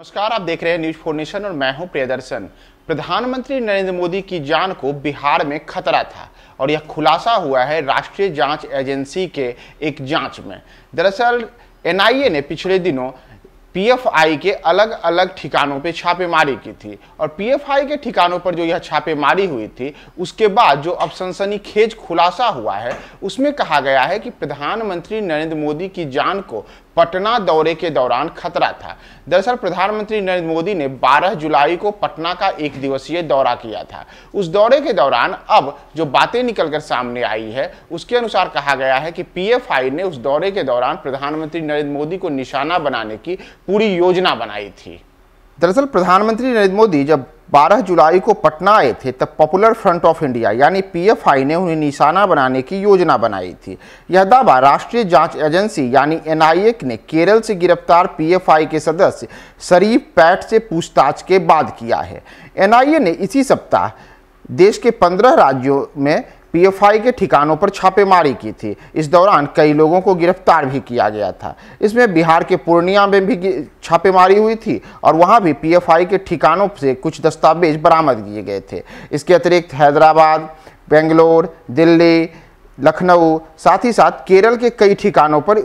नमस्कार, आप देख रहे हैं न्यूज 4 नेशन और मैं हूं प्रियदर्शन। प्रधानमंत्री नरेंद्र मोदी की जान को बिहार में खतरा था और यह खुलासा हुआ है राष्ट्रीय जांच एजेंसी के एक जांच में। दरअसल एनआईए ने पिछले दिनों पीएफआई के अलग अलग ठिकानों पे छापेमारी की थी और पीएफआई के ठिकानों पर जो यह छापेमारी हुई थी उसके बाद जो अब सनसनीखेज खुलासा हुआ है उसमें कहा गया है कि प्रधानमंत्री नरेंद्र मोदी की जान को पटना दौरे के दौरान खतरा था। दरअसल प्रधानमंत्री नरेंद्र मोदी ने 12 जुलाई को पटना का एक दिवसीय दौरा किया था। उस दौरे के दौरान अब जो बातें निकलकर सामने आई है उसके अनुसार कहा गया है कि पीएफआई ने उस दौरे के दौरान प्रधानमंत्री नरेंद्र मोदी को निशाना बनाने की पूरी योजना बनाई थी। दरअसल प्रधानमंत्री नरेंद्र मोदी जब 12 जुलाई को पटना आए थे तब पॉपुलर फ्रंट ऑफ इंडिया यानी पीएफआई ने उन्हें निशाना बनाने की योजना बनाई थी। यह दावा राष्ट्रीय जांच एजेंसी यानी एनआईए ने केरल से गिरफ्तार पीएफआई के सदस्य शरीफ पैट से पूछताछ के बाद किया है। एनआईए ने इसी सप्ताह देश के 15 राज्यों में पीएफआई के ठिकानों पर छापेमारी की थी। इस दौरान कई लोगों को गिरफ्तार भी किया गया था। इसमें बिहार के पूर्णिया में भी छापेमारी हुई थी और वहां भी पीएफआई के ठिकानों से कुछ दस्तावेज बरामद किए गए थे। इसके अतिरिक्त हैदराबाद, बेंगलोर, दिल्ली, लखनऊ, साथ ही साथ केरल के कई ठिकानों पर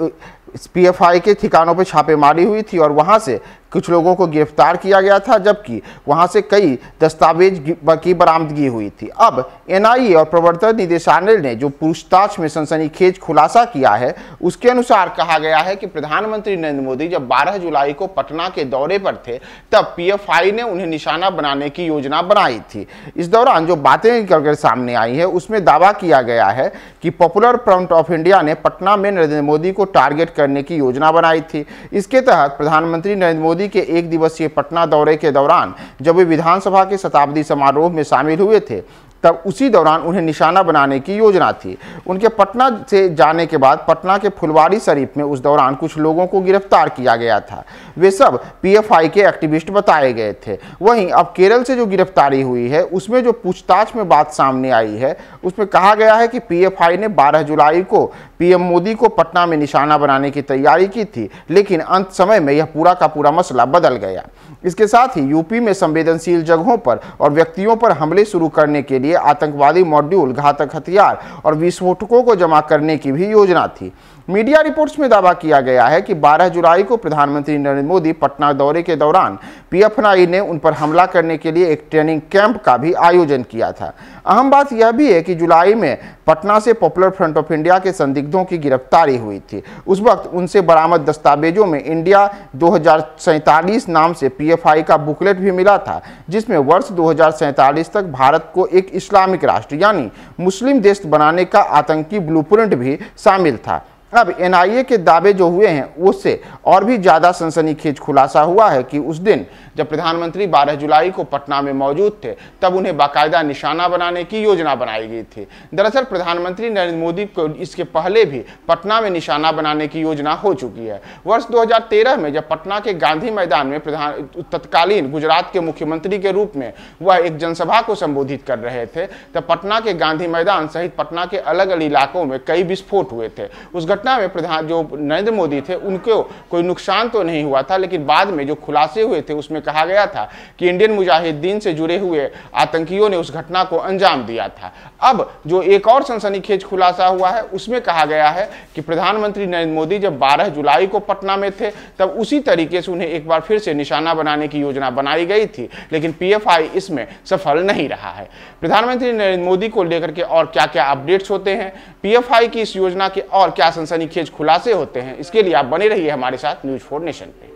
पीएफआई के ठिकानों पर छापेमारी हुई थी और वहां से कुछ लोगों को गिरफ्तार किया गया था, जबकि वहां से कई दस्तावेज की बरामदगी हुई थी। अब एनआईए और प्रवर्तन निदेशालय ने जो पूछताछ में सनसनीखेज खुलासा किया है उसके अनुसार कहा गया है कि प्रधानमंत्री नरेंद्र मोदी जब 12 जुलाई को पटना के दौरे पर थे तब पीएफआई ने उन्हें निशाना बनाने की योजना बनाई थी। इस दौरान जो बातें निकलकर सामने आई है उसमें दावा किया गया है कि पॉपुलर फ्रंट ऑफ इंडिया ने पटना में नरेंद्र मोदी को टारगेट करने की योजना बनाई थी। इसके तहत प्रधानमंत्री नरेंद्र मोदी के एक दिवसीय पटना दौरे के दौरान जब वे विधानसभा के शताब्दी समारोह में शामिल हुए थे तब उसी दौरान उन्हें निशाना बनाने की योजना थी। उनके पटना से जाने के बाद पटना के फुलवारी शरीफ में उस दौरान कुछ लोगों को गिरफ्तार किया गया था। वे सब पीएफआई के एक्टिविस्ट बताए गए थे। वहीं अब केरल से जो गिरफ्तारी हुई है उसमें जो पूछताछ में बात सामने आई है उसमें कहा गया है कि पीएफआई ने 12 जुलाई को पीएम मोदी को पटना में निशाना बनाने की तैयारी की थी, लेकिन अंत समय में यह पूरा का पूरा मसला बदल गया। इसके साथ ही यूपी में संवेदनशील जगहों पर और व्यक्तियों पर हमले शुरू करने के लिए आतंकवादी मॉड्यूल, घातक हथियार और विस्फोटकों को जमा करने की भी योजना थी। मीडिया रिपोर्ट्स में दावा किया गया है कि 12 जुलाई को प्रधानमंत्री नरेंद्र मोदी पटना दौरे के दौरान पीएफआई ने उन पर हमला करने के लिए एक ट्रेनिंग कैंप का भी आयोजन किया था। अहम बात यह भी है कि जुलाई में पटना से पॉपुलर फ्रंट ऑफ इंडिया के संदिग्धों की गिरफ्तारी हुई थी। उस वक्त उनसे बरामद दस्तावेजों में इंडिया 2047 नाम से पीएफआई का बुकलेट भी मिला था, जिसमें वर्ष 2047 तक भारत को एक इस्लामिक राष्ट्र यानी मुस्लिम देश बनाने का आतंकी ब्लूप्रिंट भी शामिल था। अब एनआईए के दावे जो हुए हैं उससे और भी ज़्यादा सनसनीखेज खुलासा हुआ है कि उस दिन जब प्रधानमंत्री 12 जुलाई को पटना में मौजूद थे तब उन्हें बाकायदा निशाना बनाने की योजना बनाई गई थी। दरअसल प्रधानमंत्री नरेंद्र मोदी को इसके पहले भी पटना में निशाना बनाने की योजना हो चुकी है। वर्ष 2013 में जब पटना के गांधी मैदान में तत्कालीन गुजरात के मुख्यमंत्री के रूप में वह एक जनसभा को संबोधित कर रहे थे तब पटना के गांधी मैदान सहित पटना के अलग अलग इलाकों में कई विस्फोट हुए थे। उस घटना में प्रधान जो नरेंद्र मोदी थे उनको कोई नुकसान तो नहीं हुआ था, लेकिन बाद में जो खुलासे हुए थे उसमें कहा गया था कि इंडियन मुजाहिदीन से जुड़े हुए आतंकियों ने उस घटना को अंजाम दिया था। अब जो एक और सनसनीखेज खुलासा हुआ है उसमें कहा गया है कि प्रधानमंत्री नरेंद्र मोदी जब 12 जुलाई को पटना में थे तब उसी तरीके से उन्हें एक बार फिर से निशाना बनाने की योजना बनाई गई थी, लेकिन पीएफआई इसमें सफल नहीं रहा है। प्रधानमंत्री नरेंद्र मोदी को लेकर के और क्या क्या अपडेट्स होते हैं, पीएफआई की इस योजना के और क्या सनसनीखेज खुलासे होते हैं, इसके लिए आप बने रहिए हमारे साथ न्यूज 4 नेशन पे।